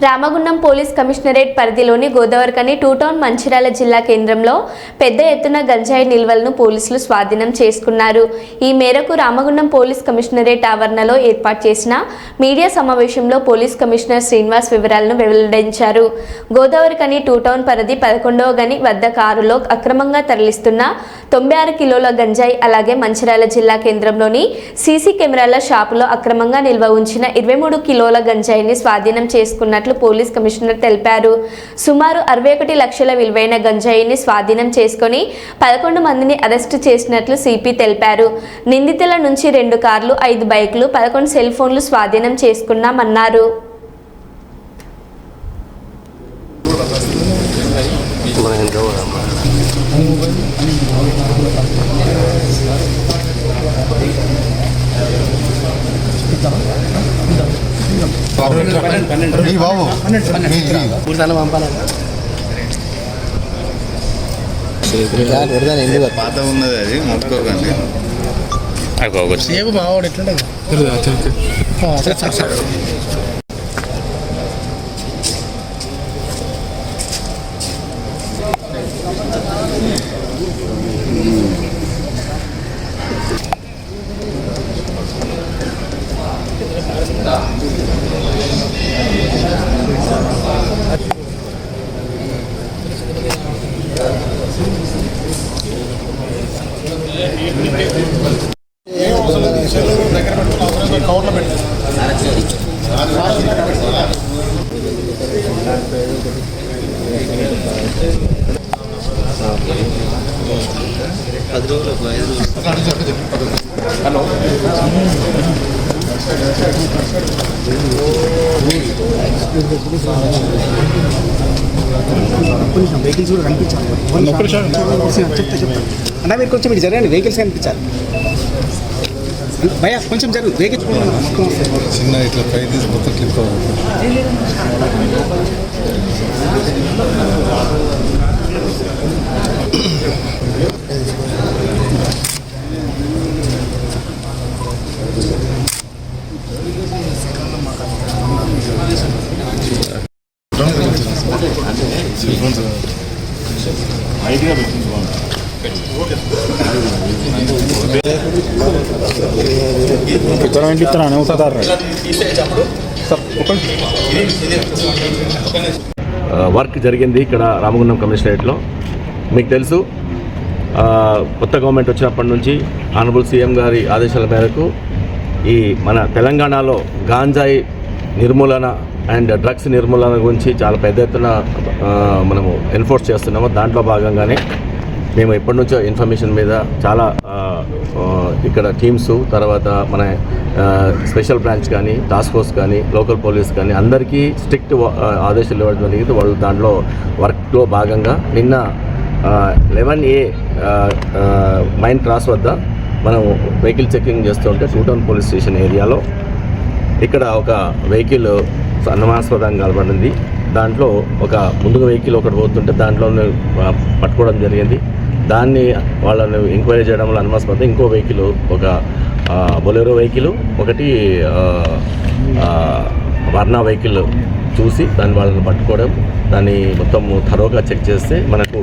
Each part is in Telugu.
రామగుండం పోలీస్ కమిషనరేట్ పరిధిలోని గోదావరికని టూ టౌన్ మంచిర్యాల జిల్లా కేంద్రంలో పెద్ద ఎత్తున గంజాయి నిల్వలను పోలీసులు స్వాధీనం చేసుకున్నారు. ఈ మేరకు రామగుండం పోలీస్ కమిషనరేట్ ఆవరణలో ఏర్పాటు చేసిన మీడియా సమావేశంలో పోలీస్ కమిషనర్ శ్రీనివాస్ వివరాలను వెల్లడించారు. గోదావరికని టూ టౌన్ పరిధి 11వ గని వద్ద కారులో అక్రమంగా తరలిస్తున్న 96 కిలోల గంజాయి, అలాగే మంచిర్యాల జిల్లా కేంద్రంలోని సీసీ కెమెరాల షాపులో అక్రమంగా నిల్వ ఉంచిన 23 కిలోల గంజాయిని స్వాధీనం చేసుకున్నట్లు పోలీస్ కమిషనర్ తెలిపారు. సుమారు 61 లక్షల విలువైన గంజాయిని స్వాధీనం చేసుకుని 11 మందిని అరెస్టు చేసినట్లు సిపి తెలిపారు. నిందితుల నుంచి 2 కార్లు, 5 బైకులు, 11 సెల్ ఫోన్లు స్వాధీనం చేసుకున్నామన్నారు. పాత ఉన్నది అది మొత్తుకోకండి. మావాడు ఎట్లుండదు కవర్లో పెట్టి హలో కొంచెం వెహికల్స్ కూడా కనిపించాలి. చెప్తా అన్నా, మీరు కొంచెం ఇటు జరగండి, వెహికల్స్ కనిపించాలి. భయ్యా కొంచెం జరుగు, వెహికల్స్ చిన్న ఇట్లా పై తీసి మొత్తం క్లిప్ ఐడియా వర్క్ జరిగింది ఇక్కడ రామగుండం కమిషనరేట్లో. మీకు తెలుసు, కొత్త గవర్నమెంట్ వచ్చినప్పటి నుంచి ఆనరబుల్ సీఎం గారి ఆదేశాల మేరకు ఈ మన తెలంగాణలో గాంజాయి నిర్మూలన అండ్ డ్రగ్స్ నిర్మూలన గురించి చాలా పెద్ద ఎత్తున మనము ఎన్ఫోర్స్ చేస్తున్నాము. దాంట్లో భాగంగానే మేము ఎప్పటి నుంచో ఇన్ఫర్మేషన్ మీద చాలా ఇక్కడ టీమ్స్, తర్వాత మన స్పెషల్ బ్రాంచ్ కానీ, టాస్క్ ఫోర్స్ కానీ, లోకల్ పోలీస్ కానీ అందరికీ స్ట్రిక్ట్ ఆదేశాలు ఇవ్వడం జరిగింది. వాళ్ళు దాంట్లో వర్క్లో భాగంగా నిన్న 11A మైన్ క్రాస్ వద్ద మనం వెహికల్ చెకింగ్ చేస్తుంటే టూ టౌన్ పోలీస్ స్టేషన్ ఏరియాలో ఇక్కడ ఒక వెహికల్ అనుమానాస్పదంగా కనబడింది. దాంట్లో ఒక ముందుగా వెహికల్ ఒకటి పోతుంటే దాంట్లో పట్టుకోవడం జరిగింది. దాన్ని వాళ్ళని ఎంక్వైరీ చేయడంలో అనుమానాస్పదం ఇంకో వెహికల్, ఒక బొలెరో వెహికల్, ఒకటి వర్నా వెహికల్ చూసి దాన్ని వాళ్ళని పట్టుకోవడం, దాన్ని మొత్తం థరోగా చెక్ చేస్తే మనకు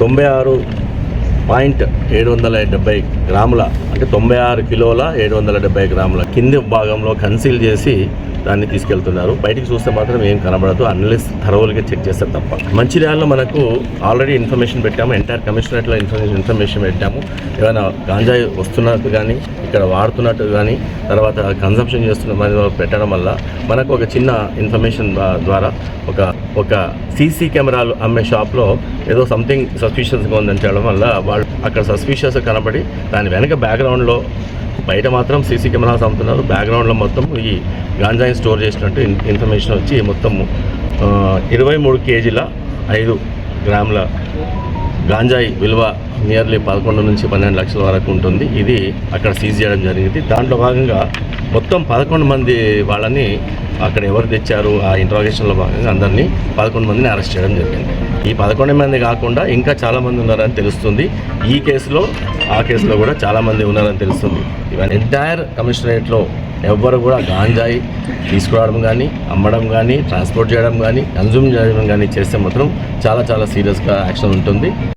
96.770 గ్రాముల, అంటే 96 కిలోల 770 గ్రాముల కింది భాగంలో కన్సీల్ చేసి దాన్ని తీసుకెళ్తున్నారు. బయటికి చూస్తే మాత్రం ఏం కనబడదు, అన్లెస్ థరోల్గా చెక్ చేస్తే తప్ప. మంచిర్యాలలో మనకు ఆల్రెడీ ఇన్ఫర్మేషన్ పెట్టాము, ఎంటైర్ కమిషనరేట్లో ఇన్ఫర్మేషన్ పెట్టాము. ఏమైనా గాంజాయి వస్తున్నట్టు కానీ, ఇక్కడ వాడుతున్నట్టు కానీ, తర్వాత కన్సంప్షన్ చేస్తున్న పెట్టడం వల్ల మనకు ఒక చిన్న ఇన్ఫర్మేషన్ ద్వారా ఒక సీసీ కెమెరాలు అమ్మే షాప్లో ఏదో సంథింగ్ సస్పిషియస్గా ఉందని చెప్పడం వల్ల వాళ్ళు అక్కడ సస్పిషియస్ కనబడి దాని వెనక బ్యాక్గ్రౌండ్లో, బయట మాత్రం సీసీ కెమెరాస్ అమ్ముతున్నారు, బ్యాక్గ్రౌండ్లో మొత్తం ఈ గాంజాయిని స్టోర్ చేసినట్టు ఇన్ఫర్మేషన్ వచ్చి మొత్తం 23 కేజీల 5 గ్రాముల గాంజాయి విలువ నియర్లీ 11 నుంచి 12 లక్షల వరకు ఉంటుంది. ఇది అక్కడ సీజ్ చేయడం జరిగింది. దాంట్లో భాగంగా మొత్తం 11 మంది వాళ్ళని అక్కడ ఎవరు తెచ్చారు ఆ ఇంట్రాగేషన్లో భాగంగా అందరినీ 11 మందిని అరెస్ట్ చేయడం జరిగింది. ఈ 11 మంది కాకుండా ఇంకా చాలామంది ఉన్నారని తెలుస్తుంది. ఈ కేసులో ఆ కేసులో కూడా చాలామంది ఉన్నారని తెలుస్తుంది. ఇవన్నీ ఎంటైర్ కమిషనరేట్లో ఎవ్వరు కూడా గాంజాయి తీసుకురావడం కానీ, అమ్మడం కానీ, ట్రాన్స్పోర్ట్ చేయడం కానీ, కన్జ్యూమ్ చేయడం కానీ చేస్తే మాత్రం చాలా సీరియస్గా యాక్షన్ ఉంటుంది.